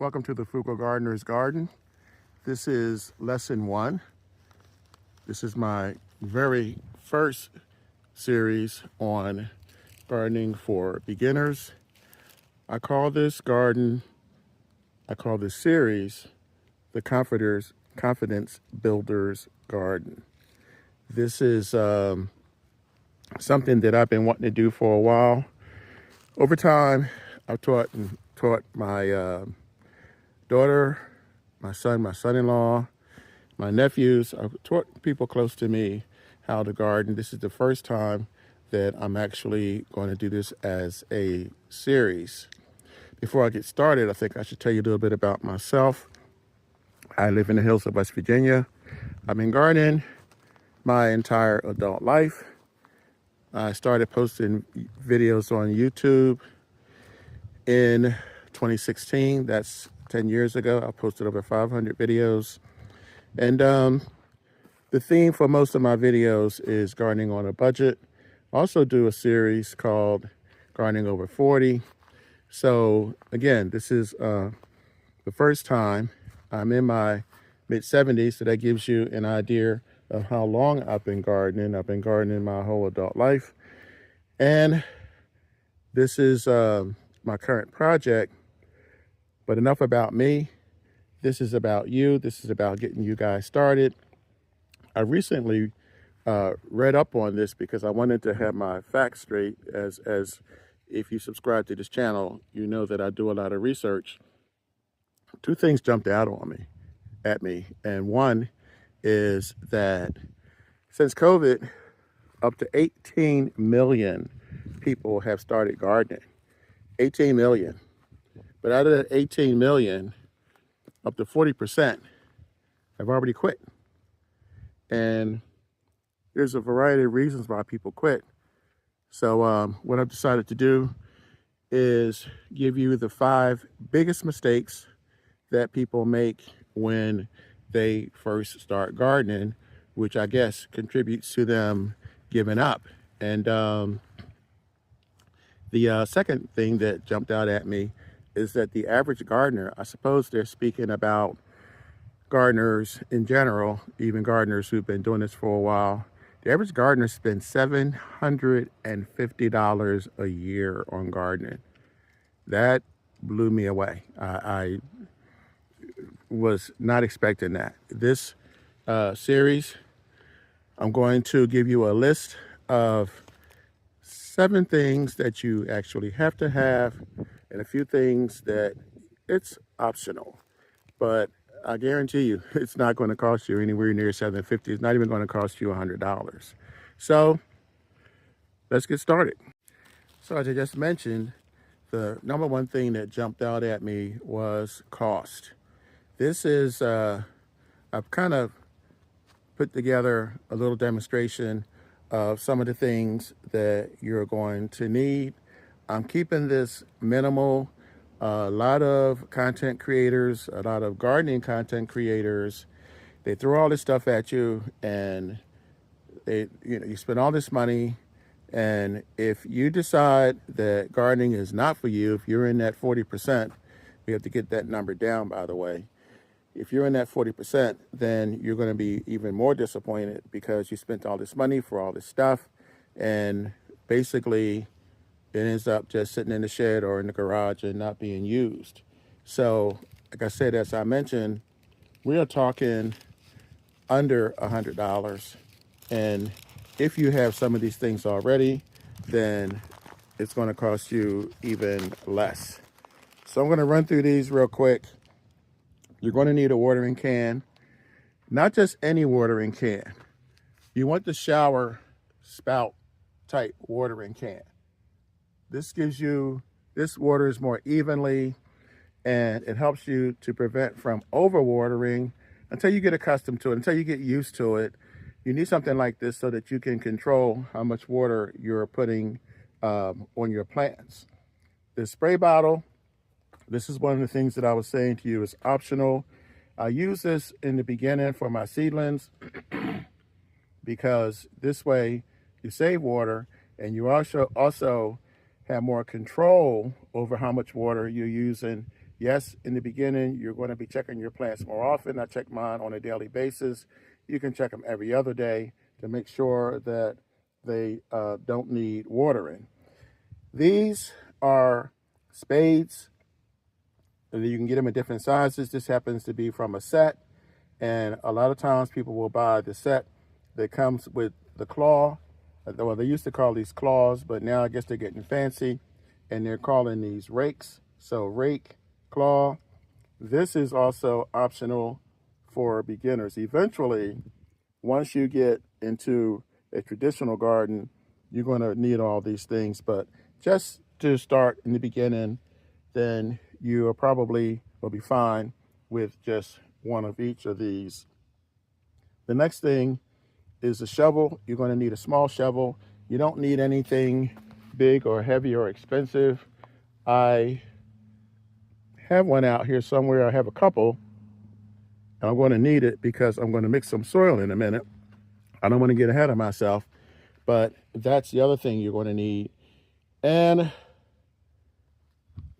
Welcome to the Frugal Gardener's Garden. This is lesson 1. This is my very first series on gardening for beginners. I call this series the Confidence Builder's Garden. This is something that I've been wanting to do for a while. Over time, I've taught my daughter, my son, my son-in-law, my nephews. I've taught people close to me how to garden. This is the first time that I'm actually going to do this as a series. Before I get started, I think I should tell you a little bit about myself. I live in the hills of West Virginia. I've been gardening my entire adult life. I started posting videos on YouTube in 2016. That's 10 years ago. I posted over 500 videos. And the theme for most of my videos is gardening on a budget. I also do a series called Gardening Over 40. So again, this is the first time. I'm in my mid-70s, so that gives you an idea of how long I've been gardening. I've been gardening my whole adult life. And this is my current project. But enough about me. This is about you. This is about getting you guys started. I recently read up on this because I wanted to have my facts straight. As if you subscribe to this channel, you know that I do a lot of research. Two things jumped out at me, and one is that since COVID, up to 18 million people have started gardening. 18 million. But out of that 18 million, up to 40% have already quit. And there's a variety of reasons why people quit. So what I've decided to do is give you the 5 biggest mistakes that people make when they first start gardening, which I guess contributes to them giving up. And the second thing that jumped out at me is that the average gardener, I suppose they're speaking about gardeners in general, even gardeners who've been doing this for a while. The average gardener spends $750 a year on gardening. That blew me away. I was not expecting that. This series, I'm going to give you a list of 7 things that you actually have to have and a few things that it's optional. But I guarantee you, it's not going to cost you anywhere near $750. It's not even going to cost you $100. So let's get started. So as I just mentioned, the number one thing that jumped out at me was cost. This is, I've kind of put together a little demonstration of some of the things that you're going to need. I'm keeping this minimal. A lot of content creators, a lot of gardening content creators, they throw all this stuff at you, and you spend all this money. And if you decide that gardening is not for you, if you're in that 40%, we have to get that number down, by the way. If you're in that 40%, then you're going to be even more disappointed because you spent all this money for all this stuff, and basically it ends up just sitting in the shed or in the garage and not being used. So, like I said, as I mentioned, we are talking under $100. And if you have some of these things already, then it's going to cost you even less. So I'm going to run through these real quick. You're going to need a watering can, not just any watering can. You want the shower spout type watering can. This waters more evenly, and it helps you to prevent from overwatering until you get accustomed to it, until you get used to it. You need something like this so that you can control how much water you're putting on your plants. The spray bottle, this is one of the things that I was saying to you is optional. I use this in the beginning for my seedlings because this way you save water, and you also have more control over how much water you're using Yes, in the beginning, you're going to be checking your plants more often. I check mine on a daily basis. You can check them every other day to make sure that they don't need watering. These are spades, and you can get them in different sizes. This happens to be from a set, and a lot of times people will buy the set that comes with the claw. Well, they used to call these claws, but now I guess they're getting fancy, and they're calling these rakes. So rake, claw. This is also optional for beginners. Eventually, once you get into a traditional garden, you're going to need all these things. But just to start in the beginning, then you probably will be fine with just one of each of these. The next thing is a shovel. You're going to need a small shovel. You don't need anything big or heavy or expensive. I have one out here somewhere. I have a couple. And I'm going to need it because I'm going to mix some soil in a minute. I don't want to get ahead of myself, but that's the other thing you're going to need. And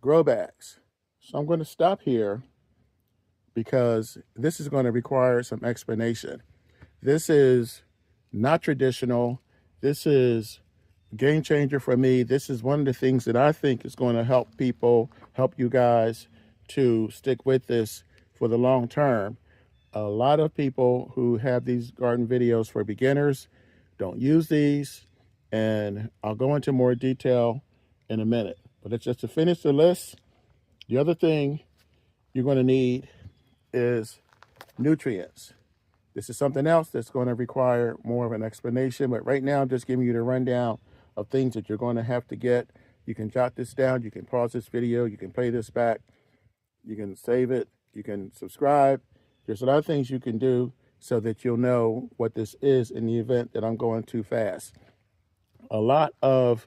grow bags. So I'm going to stop here because this is going to require some explanation. This is not traditional. This is a game changer for me. This is one of the things that I think is going to help people, help you guys to stick with this for the long term. A lot of people who have these garden videos for beginners don't use these, and I'll go into more detail in a minute. But it's just to finish the list. The other thing you're going to need is nutrients. This is something else that's going to require more of an explanation, but right now I'm just giving you the rundown of things that you're going to have to get. You can jot this down, you can pause this video, you can play this back, you can save it, you can subscribe. There's a lot of things you can do so that you'll know what this is in the event that I'm going too fast. A lot of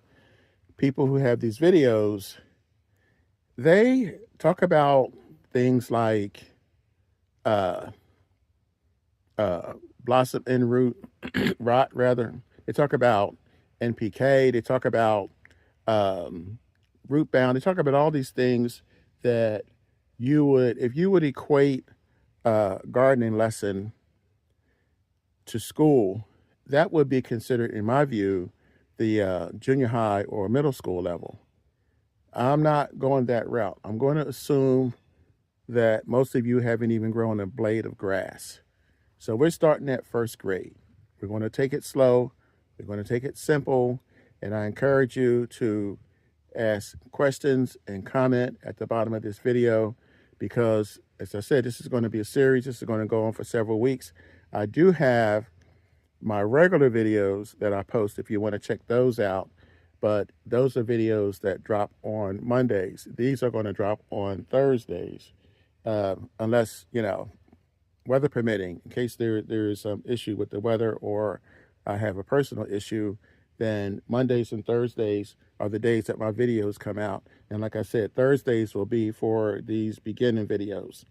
people who have these videos, they talk about things like blossom end root rot rather. They talk about NPK. They talk about root bound. They talk about all these things that you would, if you would equate a gardening lesson to school, that would be considered, in my view, the junior high or middle school level. I'm not going that route. I'm going to assume that most of you haven't even grown a blade of grass. So we're starting at first grade. We're going to take it slow. We're going to take it simple. And I encourage you to ask questions and comment at the bottom of this video because, as I said, this is going to be a series. This is going to go on for several weeks. I do have my regular videos that I post if you want to check those out. But those are videos that drop on Mondays. These are going to drop on Thursdays, unless, weather permitting, in case there is some issue with the weather or I have a personal issue, then Mondays and Thursdays are the days that my videos come out. And like I said, Thursdays will be for these beginning videos.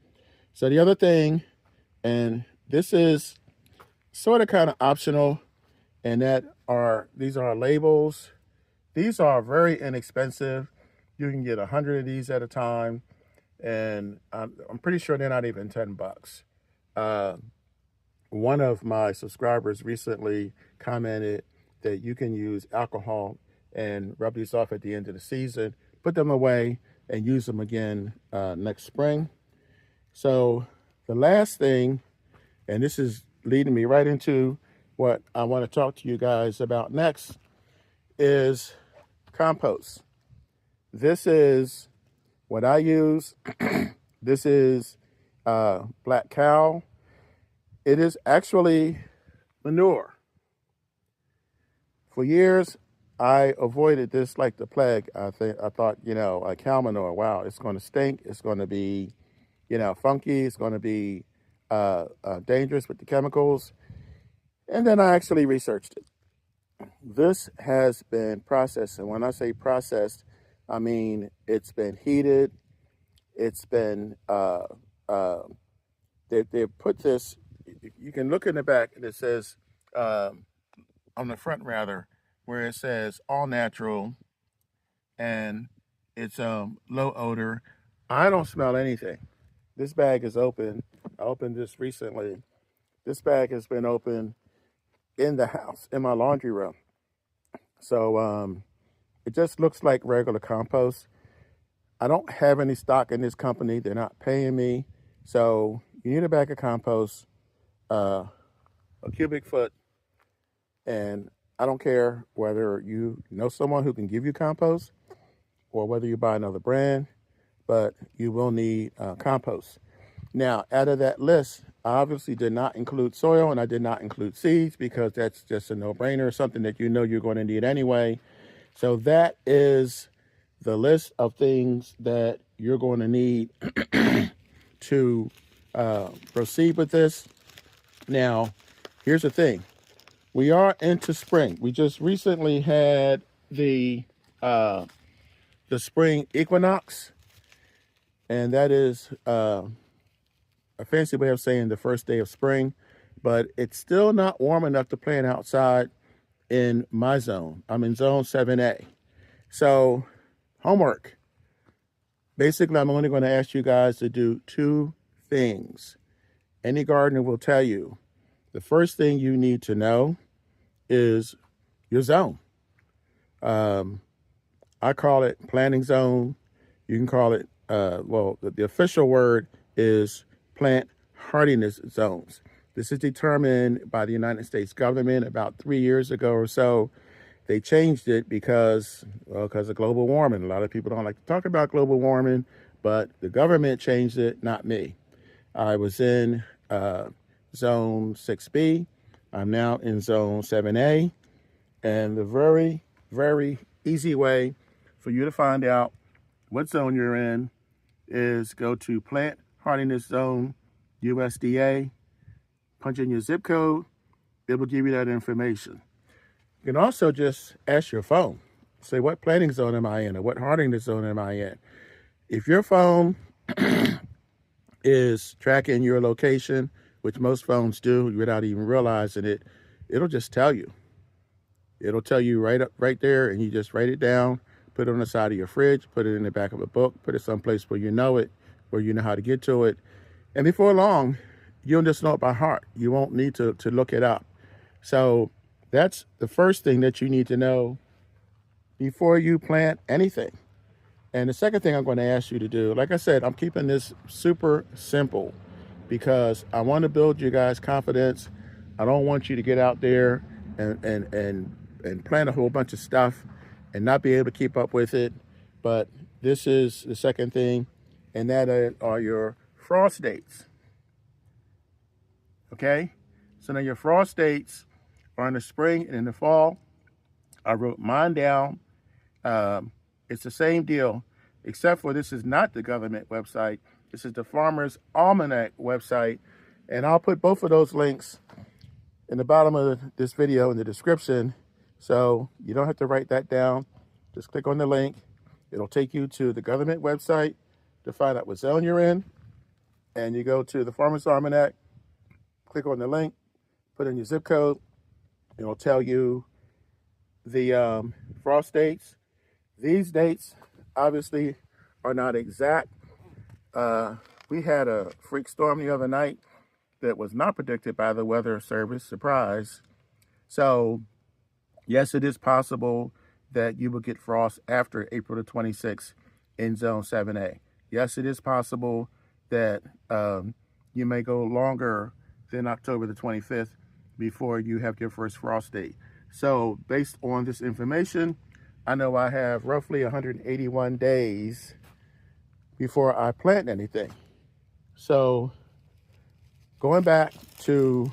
So the other thing, and this is sort of kind of optional, and these are labels. These are very inexpensive. You can get 100 of these at a time, and I'm pretty sure they're not even $10. One of my subscribers recently commented that you can use alcohol and rub these off at the end of the season, put them away, and use them again next spring. So the last thing, and this is leading me right into what I want to talk to you guys about next, is compost. This is what I use. This is black cow. It is actually manure. For years, I avoided this like the plague. I thought, like cow manure, wow, it's going to stink. It's going to be, funky. It's going to be dangerous with the chemicals. And then I actually researched it. This has been processed. And when I say processed, I mean it's been heated. It's been, they've put this, you can look in the back and it says, on the front rather, where it says all natural and it's low odor. I don't smell anything. This bag is open. I opened this recently. This bag has been open in the house, in my laundry room. So it just looks like regular compost. I don't have any stock in this company. They're not paying me. So you need a bag of compost, a cubic foot, and I don't care whether you know someone who can give you compost or whether you buy another brand, but you will need compost. Now, out of that list, I obviously did not include soil and I did not include seeds because that's just a no-brainer, something that you know you're going to need anyway. So that is the list of things that you're going to need to proceed with this. Now, here's the thing. We are into spring. We just recently had the spring equinox, and that is a fancy way of saying the first day of spring, but it's still not warm enough to plant outside in my zone. I'm in zone 7A. So, homework. Basically, I'm only going to ask you guys to do two things. Any gardener will tell you the first thing you need to know is your zone. I call it planting zone. You can call it, the official word is plant hardiness zones. This is determined by the United States government about 3 years ago or so. They changed it because of global warming. A lot of people don't like to talk about global warming, but the government changed it, not me. I was in zone 6B. I'm now in zone 7A. And the very, very easy way for you to find out what zone you're in is go to Plant Hardiness Zone, USDA, punch in your zip code. It will give you that information. You can also just ask your phone. Say, what planting zone am I in or what hardiness zone am I in? If your phone is tracking your location, which most phones do without even realizing it, it'll just tell you. It'll tell you right there, and you just write it down, put it on the side of your fridge, put it in the back of a book, put it someplace where you know it, where you know how to get to it. And before long, you'll just know it by heart. You won't need to look it up. So that's the first thing that you need to know before you plant anything. And the second thing I'm going to ask you to do, like I said, I'm keeping this super simple because I want to build you guys' confidence. I don't want you to get out there and plant a whole bunch of stuff and not be able to keep up with it. But this is the second thing, and that are your frost dates. Okay? So now your frost dates are in the spring and in the fall. I wrote mine down. It's the same deal, except for this is not the government website. This is the Farmer's Almanac website. And I'll put both of those links in the bottom of this video in the description. So you don't have to write that down. Just click on the link. It'll take you to the government website to find out what zone you're in. And you go to the Farmer's Almanac, click on the link, put in your zip code. It'll tell you the frost dates. These dates obviously are not exact. We had a freak storm the other night that was not predicted by the weather service. Surprise. So yes, it is possible that you will get frost after April the 26th in zone 7A. Yes, it is possible that you may go longer than October the 25th before you have your first frost date. So based on this information, I know I have roughly 181 days before I plant anything. So going back to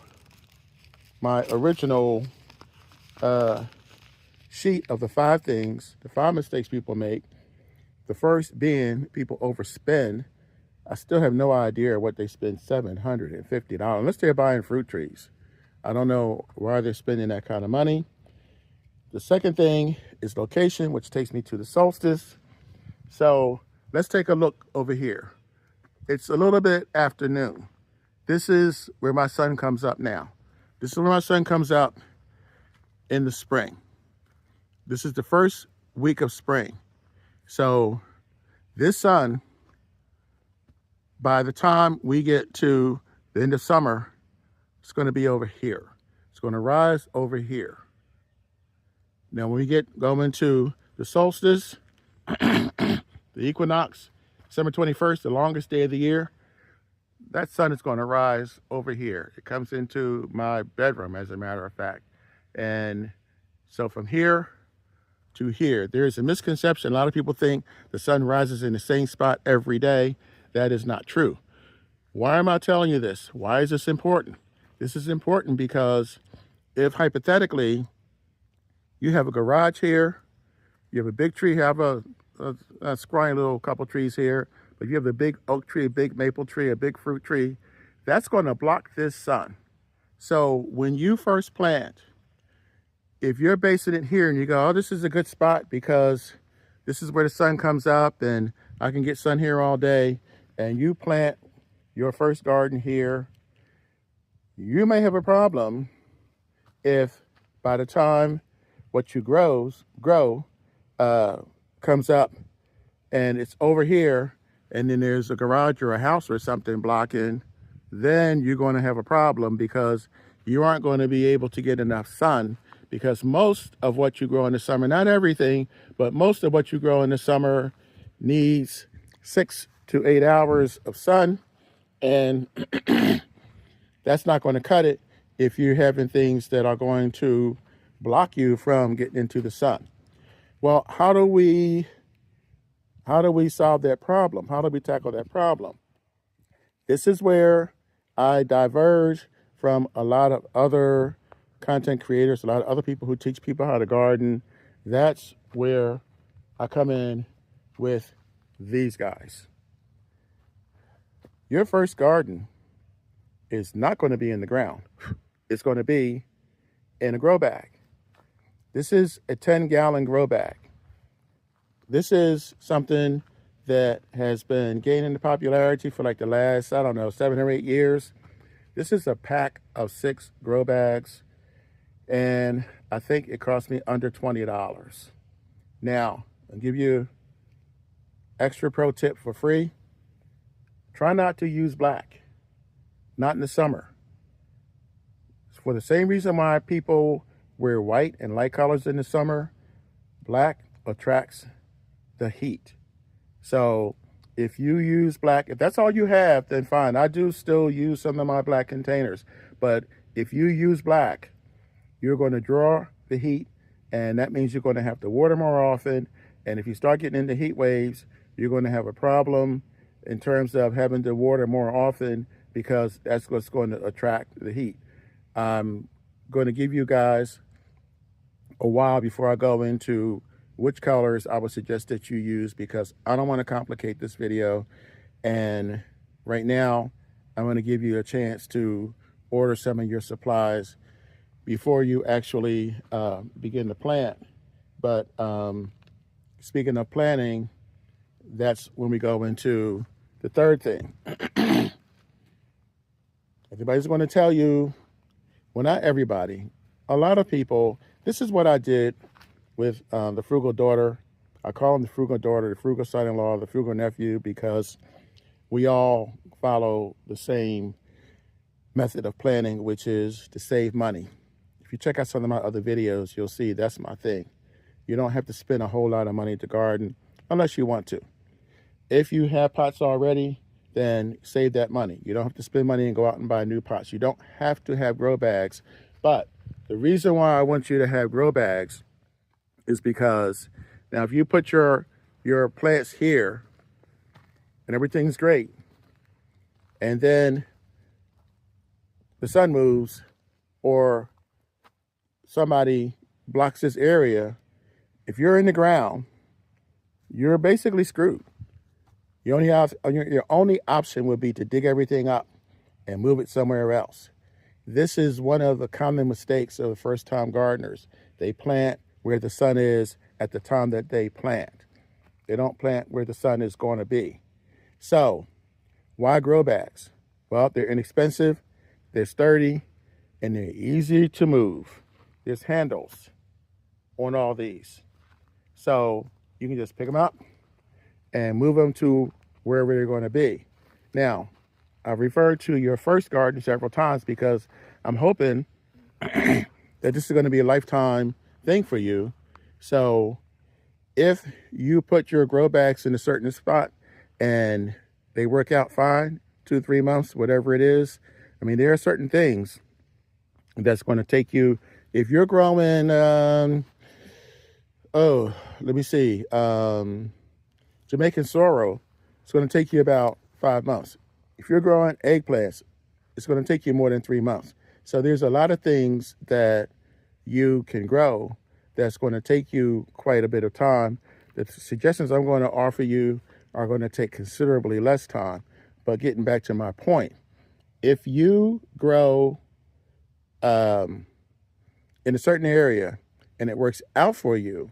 my original sheet of the 5 things, the 5 mistakes people make, the first being people overspend. I still have no idea what they spend $750, unless they're buying fruit trees. I don't know why they're spending that kind of money. The second thing is location, which takes me to the solstice. So let's take a look over here. It's a little bit afternoon. This is where my sun comes up now. This is where my sun comes up in the spring. This is the first week of spring. So this sun by the time we get to the end of summer, it's going to be over here. It's going to rise over here. Now, when we go into the solstice, the equinox, December 21st, the longest day of the year, that sun is going to rise over here. It comes into my bedroom, as a matter of fact. And so from here to here, there's a misconception. A lot of people think the sun rises in the same spot every day. That is not true. Why am I telling you this? Why is this important? This is important because if hypothetically you have a garage here, you have a big tree, you have a scrawny little couple trees here, but you have a big oak tree, a big maple tree, a big fruit tree, that's going to block this sun. So when you first plant, if you're basing it here and you go, oh, this is a good spot because this is where the sun comes up and I can get sun here all day, and you plant your first garden here, you may have a problem if by the time what you grow comes up and it's over here and then there's a garage or a house or something blocking, then you're going to have a problem because you aren't going to be able to get enough sun, because most of what you grow in the summer, not everything, but most of what you grow in the summer needs 6 to 8 hours of sun, and that's not going to cut it if you're having things that are going to block you from getting into the sun. Well, how do we solve that problem? How do we tackle that problem? This is where I diverge from a lot of other content creators, a lot of other people who teach people how to garden. That's where I come in with these guys. Your first garden is not going to be in the ground. It's going to be in a grow bag. This is a 10-gallon grow bag. This is something that has been gaining the popularity for like the last, 7 or 8 years. This is a pack of 6 grow bags, and I think it cost me under $20. Now, I'll give you extra pro tip for free. Try not to use black, not in the summer. For the same reason why people wear white and light colors in the summer, black attracts the heat. So if you use black, if that's all you have, then fine. I do still use some of my black containers. But if you use black, you're going to draw the heat, and that means you're going to have to water more often. And if you start getting into heat waves, you're going to have a problem in terms of having to water more often, because that's what's going to attract the heat. I'm going to give you guys a while before I go into which colors I would suggest that you use, because I don't want to complicate this video. And right now, I'm going to give you a chance to order some of your supplies before you actually begin to plant. But speaking of planting, that's when we go into the third thing. Everybody's going to tell you, well, not everybody, a lot of people, this is what I did with the frugal daughter. I call him the frugal daughter, the frugal son-in-law, the frugal nephew, because we all follow the same method of planning, which is to save money. If you check out some of my other videos, you'll see that's my thing. You don't have to spend a whole lot of money to garden unless you want to. If you have pots already, then save that money. You don't have to spend money and go out and buy new pots. You don't have to have grow bags. But the reason why I want you to have grow bags is because now if you put your plants here and everything's great, and then the sun moves or somebody blocks this area, if you're in the ground, you're basically screwed. Your only option would be to dig everything up and move it somewhere else. This is one of the common mistakes of first-time gardeners. They plant where the sun is at the time that they plant. They don't plant where the sun is going to be. So, why grow bags? Well, they're inexpensive, they're sturdy, and they're easy to move. There's handles on all these. So, you can just pick them up and move them to wherever they're going to be. Now, I've referred to your first garden several times because I'm hoping that this is going to be a lifetime thing for you. So if you put your grow bags in a certain spot and they work out fine, 2 3 months, whatever it is, I mean, there are certain things that's going to take you. If you're growing, let me see, Jamaican sorrel, it's going to take you about 5 months. If you're growing eggplants, it's going to take you more than 3 months. So there's a lot of things that you can grow that's going to take you quite a bit of time. The suggestions I'm going to offer you are going to take considerably less time. But getting back to my point, if you grow in a certain area and it works out for you,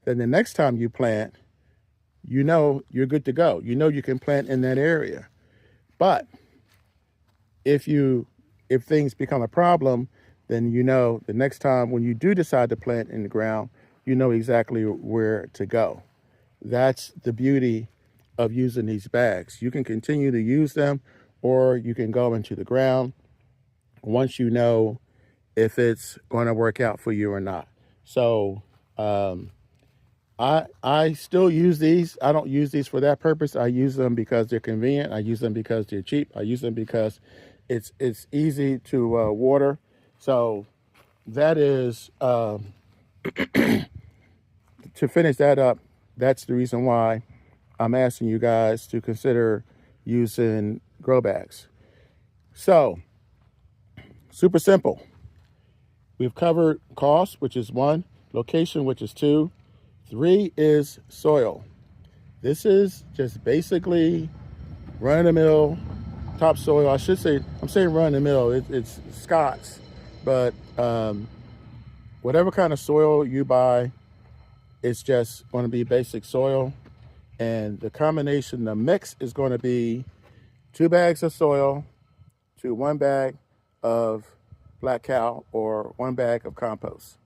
then the next time you plant, you know you're good to go. You know you can plant in that area. But if things become a problem, then you know the next time when you do decide to plant in the ground, you know exactly where to go. That's the beauty of using these bags. You can continue to use them, or you can go into the ground once you know if it's going to work out for you or not. So I still use these. I don't use these for that purpose. I use them because they're convenient. I use them because they're cheap. I use them because it's easy to water. So that is, to finish that up, that's the reason why I'm asking you guys to consider using grow bags. So, super simple. We've covered cost, which is 1, location, which is 2, 3 is soil. This is just basically run-of-the-mill topsoil. I should say, I'm saying run-of-the-mill, it's Scott's, but whatever kind of soil you buy, it's just going to be basic soil. And the combination, the mix is going to be 2 bags of soil to 1 bag of black cow or 1 bag of compost.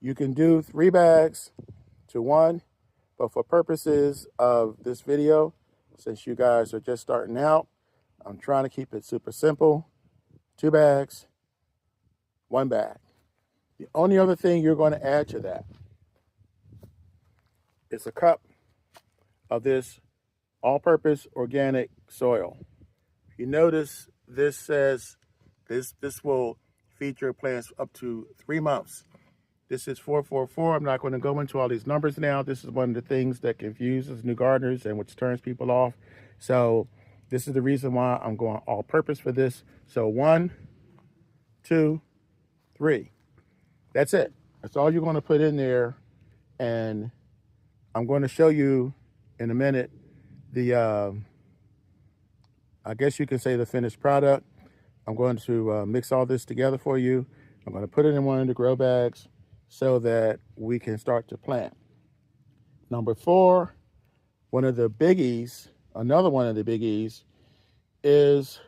You can do 3 bags to 1, but for purposes of this video, since you guys are just starting out, I'm trying to keep it super simple. 2 bags, 1 bag. The only other thing you're going to add to that is a cup of this all-purpose organic soil. You notice this says this will feed your plants up to 3 months. This is 444. I'm not going to go into all these numbers now. This is one of the things that confuses new gardeners and which turns people off. So this is the reason why I'm going all-purpose for this. So 1, 2, 3. That's it. That's all you're going to put in there. And I'm going to show you in a minute the, I guess you can say the finished product. I'm going to mix all this together for you. I'm going to put it in one of the grow bags so that we can start to plant. Number 4, one of the biggies, another one of the biggies is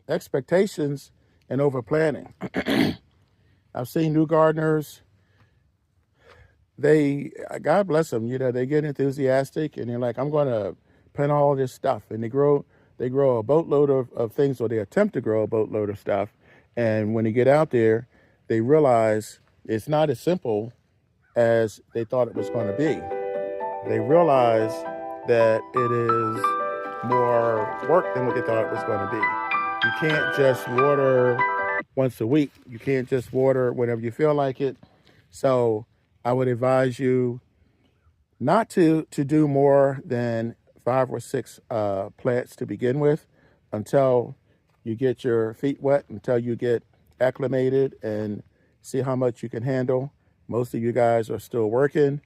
expectations and over planning. I've seen new gardeners, God bless them, they get enthusiastic and they're like, I'm going to plant all this stuff. And they grow a boatload of things, or they attempt to grow a boatload of stuff. And when they get out there, they realize it's not as simple as they thought it was going to be. They realize that it is more work than what they thought it was going to be. You can't just water once a week. You can't just water whenever you feel like it. So I would advise you not to do more than 5 or 6 plants to begin with until you get your feet wet, until you get acclimated and see how much you can handle. Most of you guys are still working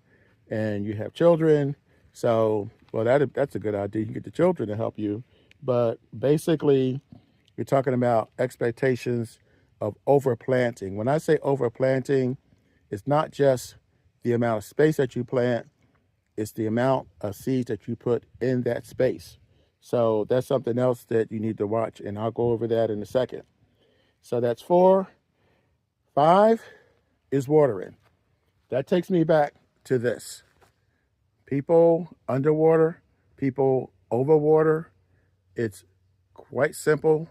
and you have children. So, well, that's a good idea. You can get the children to help you. But basically, you're talking about expectations of overplanting. When I say overplanting, it's not just the amount of space that you plant, it's the amount of seeds that you put in that space. So that's something else that you need to watch, and I'll go over that in a second. So that's 4. 5 is watering. That takes me back to this. People underwater, people overwater. It's quite simple.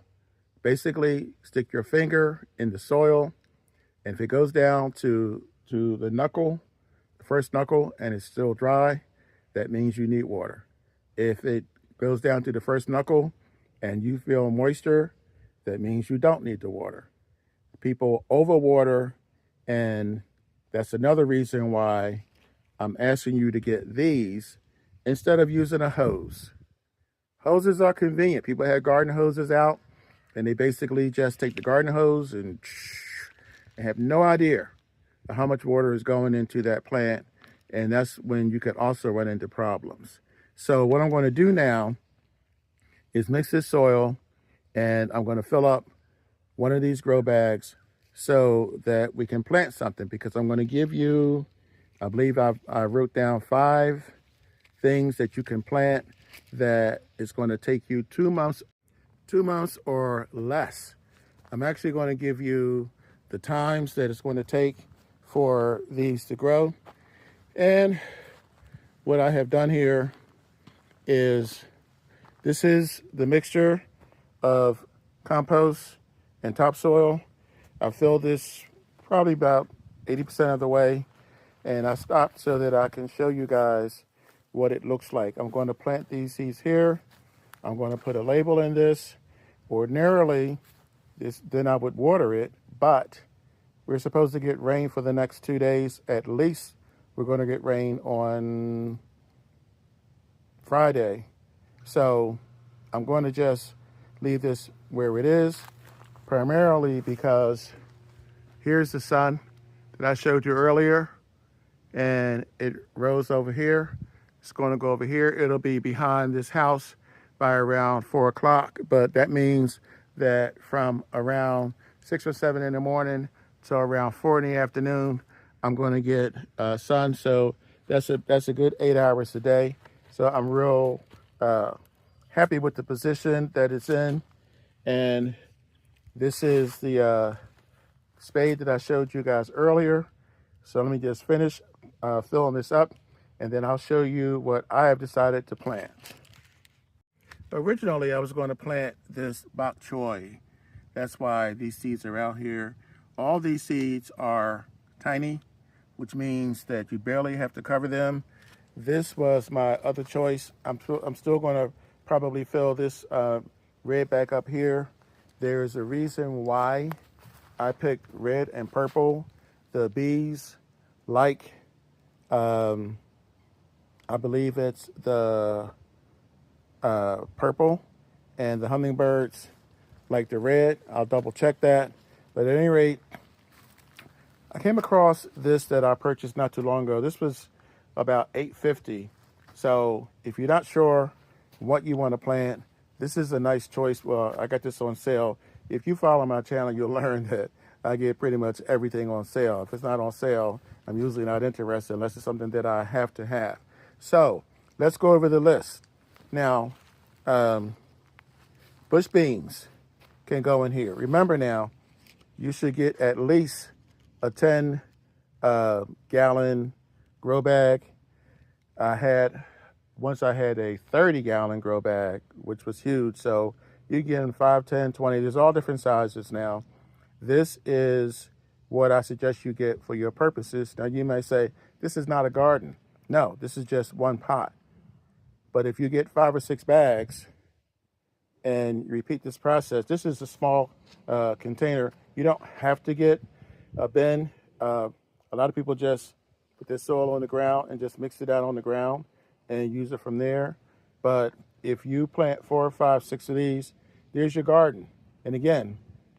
Basically, stick your finger in the soil, and if it goes down to the knuckle, the first knuckle, and it's still dry, that means you need water. If it goes down to the first knuckle and you feel moisture, that means you don't need the water. People overwater, and that's another reason why I'm asking you to get these instead of using a hose. Hoses are convenient. People have garden hoses out, and they basically just take the garden hose and have no idea how much water is going into that plant, and that's when you can also run into problems. So what I'm going to do now is mix this soil, and I'm going to fill up one of these grow bags so that we can plant something, because I'm going to give you, I believe I wrote down 5 things that you can plant that is going to take you 2 months or less. I'm actually going to give you the times that it's going to take for these to grow. And what I have done here is, this is the mixture of compost and topsoil. I filled this probably about 80% of the way, and I stopped so that I can show you guys what it looks like. I'm going to plant these seeds here. I'm going to put a label in this. Ordinarily, then I would water it, but we're supposed to get rain for the next 2 days. At least we're going to get rain on Friday. So I'm going to just leave this where it is, primarily because here's the sun that I showed you earlier, and it rose over here. It's going to go over here. It'll be behind this house by around 4 o'clock, but that means that from around 6 or 7 in the morning to around 4 in the afternoon, I'm going to get sun. So that's a good 8 hours a day. So I'm real happy with the position that it's in. And this is the spade that I showed you guys earlier. So let me just finish filling this up, and then I'll show you what I have decided to plant. Originally, I was going to plant this bok choy. That's why these seeds are out here. All these seeds are tiny, which means that you barely have to cover them. This was my other choice. I'm still going to probably fill this red back up here. There's a reason why I picked red and purple. The bees like, I believe it's the purple, and the hummingbirds like the red. I'll double check that. But at any rate, I came across this that I purchased not too long ago. This was about $8.50. So if you're not sure what you want to plant, this is a nice choice. Well, I got this on sale. If you follow my channel, you'll learn that I get pretty much everything on sale. If it's not on sale, I'm usually not interested unless it's something that I have to have. So let's go over the list. Now, bush beans can go in here. Remember now, you should get at least a 10 gallon grow bag. Once I had a 30 gallon grow bag, which was huge. So you get in 5, 10, 20, there's all different sizes now. This is what I suggest you get for your purposes. Now you may say, this is not a garden. No, this is just one pot. But if you get 5 or 6 bags and repeat this process, this is a small container. You don't have to get a bin. A lot of people just put their soil on the ground and just mix it out on the ground and use it from there. But if you plant 4, 5, 6 of these, there's your garden. And again,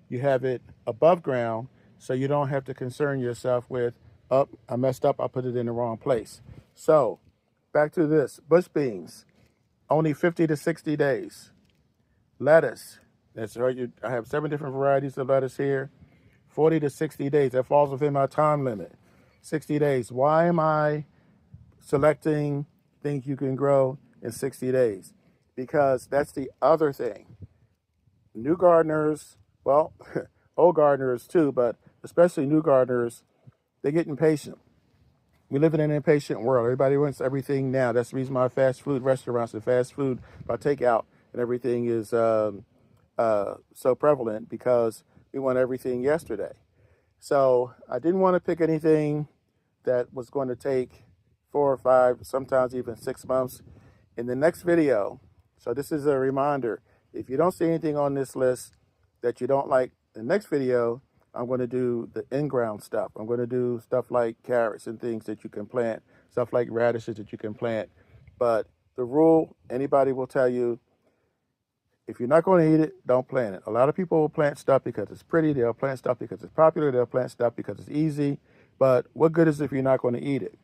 you have it above ground, so you don't have to concern yourself with, oh, I messed up, I put it in the wrong place. So back to this, bush beans, only 50 to 60 days. Lettuce, that's right, I have 7 different varieties of lettuce here. 40 to 60 days, that falls within my time limit. 60 days, why am I selecting things you can grow in 60 days? Because that's the other thing. New gardeners, well, old gardeners too, but especially new gardeners, they get impatient. We live in an impatient world. Everybody wants everything now. That's the reason why fast food restaurants and fast food by takeout and everything is so prevalent because we want everything yesterday. So I didn't want to pick anything that was going to take 4 or 5, sometimes even 6 months. In the next video, so this is a reminder, if you don't see anything on this list that you don't like, the next video, I'm going to do the in-ground stuff. I'm going to do stuff like carrots and things that you can plant, stuff like radishes that you can plant. But the rule, anybody will tell you, if you're not going to eat it, don't plant it. A lot of people will plant stuff because it's pretty. They'll plant stuff because it's popular. They'll plant stuff because it's easy. But what good is it if you're not going to eat it?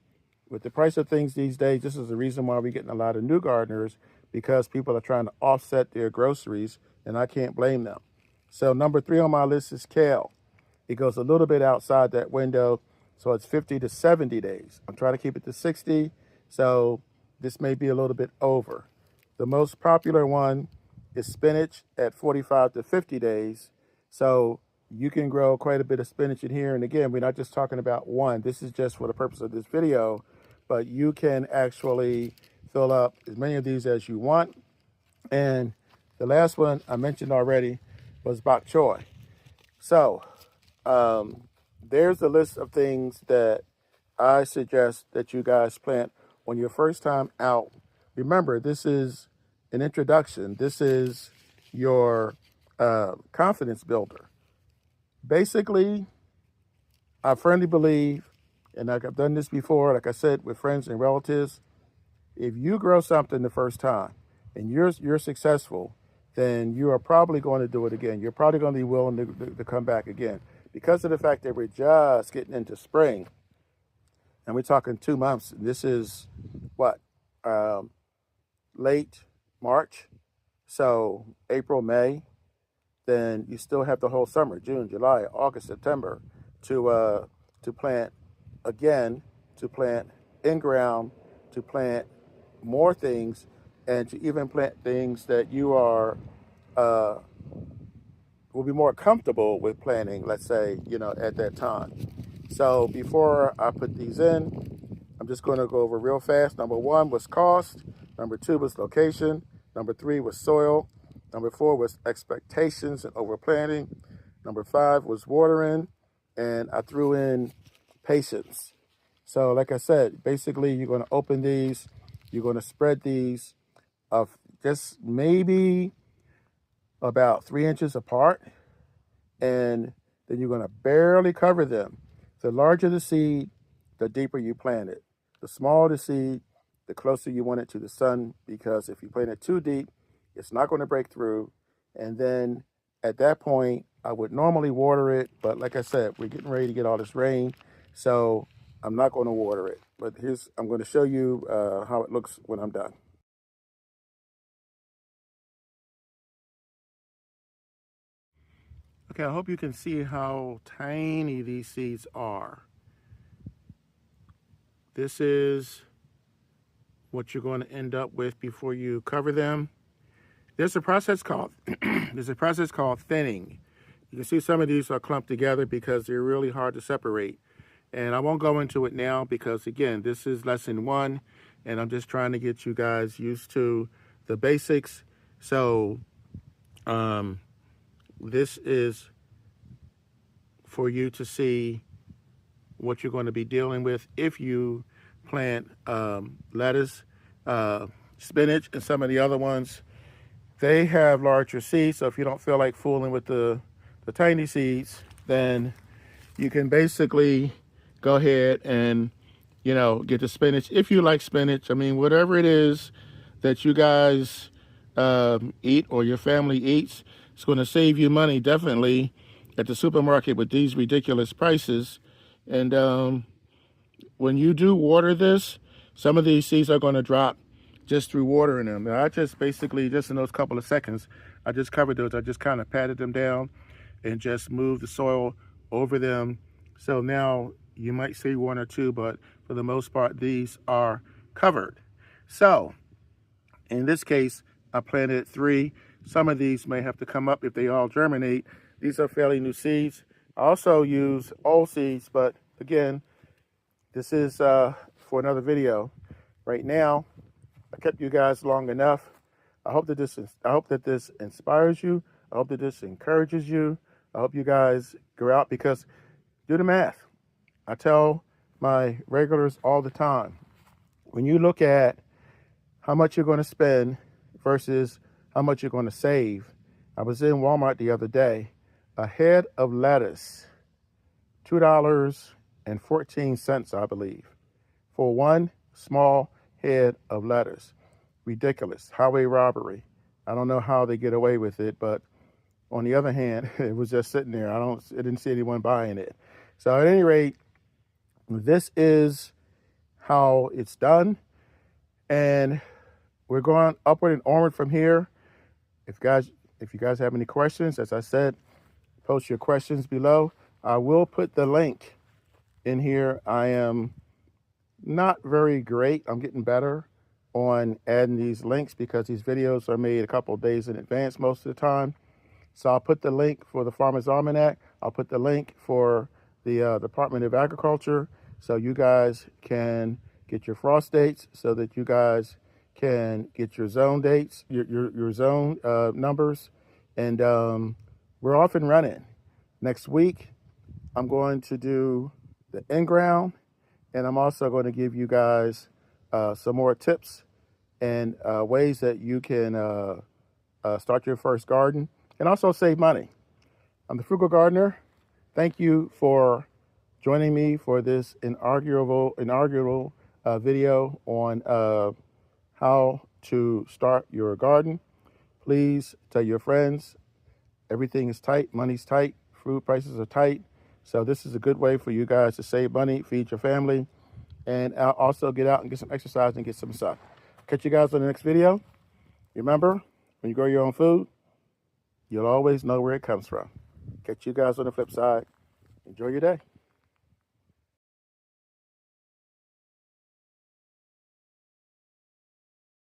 With the price of things these days, this is the reason why we're getting a lot of new gardeners, because people are trying to offset their groceries, and I can't blame them. So number 3 on my list is kale. It goes a little bit outside that window, so it's 50 to 70 days. I'm trying to keep it to 60, so this may be a little bit over. The most popular one is spinach at 45 to 50 days. So you can grow quite a bit of spinach in here. And again, we're not just talking about one. This is just for the purpose of this video, but you can actually fill up as many of these as you want. And the last one I mentioned already was bok choy. So there's a list of things that I suggest that you guys plant on your first time out. Remember, this is an introduction. This is your confidence builder. Basically, I firmly believe, and I've done this before, like I said, with friends and relatives, if you grow something the first time and you're successful, then you are probably going to do it again. You're probably going to be willing to come back again. Because of the fact that we're just getting into spring, and we're talking 2 months, this is what, late March, so April, May, then you still have the whole summer, June, July, August, September, to plant again, to plant in-ground, to plant more things, and to even plant things that you are will be more comfortable with planting, let's say, at that time. So before I put these in, I'm just going to go over real fast. Number 1 was cost. Number 2 was location. Number 3 was soil. Number 4 was expectations and overplanting. Number 5 was watering. And I threw in patience. So like I said, basically you're going to open these. You're going to spread these just maybe about 3 inches apart. And then you're going to barely cover them. The larger the seed, the deeper you plant it. The smaller the seed, the closer you want it to the sun, because if you plant it too deep, it's not going to break through. And then at that point, I would normally water it, but like I said, we're getting ready to get all this rain, so I'm not going to water it. But I'm going to show you how it looks when I'm done. Okay, I hope you can see how tiny these seeds are. This is what you're going to end up with before you cover them. There's a process called thinning. You can see some of these are clumped together because they're really hard to separate. And I won't go into it now because, again, this is lesson 1, and I'm just trying to get you guys used to the basics. So this is for you to see what you're going to be dealing with if you plant lettuce, spinach, and some of the other ones. They have larger seeds, so if you don't feel like fooling with the tiny seeds, then you can basically go ahead and, get the spinach. If you like spinach, I mean, whatever it is that you guys eat or your family eats, it's going to save you money, definitely, at the supermarket with these ridiculous prices. And when you do water this, some of these seeds are going to drop just through watering them. Now, I just basically, just in those couple of seconds, I just covered those. I just kind of patted them down and just moved the soil over them. So now you might see 1 or 2, but for the most part, these are covered. So in this case, I planted 3. Some of these may have to come up if they all germinate. These are fairly new seeds. I also use old seeds, but again, this is for another video. Right now, I kept you guys long enough. I hope that this inspires you. I hope that this encourages you. I hope you guys go out, because do the math. I tell my regulars all the time, when you look at how much you're going to spend versus how much you're going to save. I was in Walmart the other day. A head of lettuce, $2.14, I believe, for one small head of lettuce. Ridiculous. Highway robbery. I don't know how they get away with it, but on the other hand, it was just sitting there. I didn't see anyone buying it. So at any rate, this is how it's done. And we're going upward and onward from here. If you guys have any questions, as I said, post your questions below. I will put the link in here. I am not very great. I'm getting better on adding these links because these videos are made a couple of days in advance most of the time. So I'll put the link for the Farmer's Almanac. I'll put the link for the Department of Agriculture, so you guys can get your frost dates, so that you guys can get your zone dates, your zone numbers. And we're off and running. Next week, I'm going to do the in-ground, and I'm also going to give you guys some more tips and ways that you can start your first garden and also save money. I'm the Frugal Gardener. Thank you for joining me for this inaugural video on how to start your garden. Please tell your friends. Everything is tight, money's tight, food prices are tight. So this is a good way for you guys to save money, feed your family, and also get out and get some exercise and get some sun. Catch you guys on the next video. Remember, when you grow your own food, you'll always know where it comes from. Catch you guys on the flip side. Enjoy your day.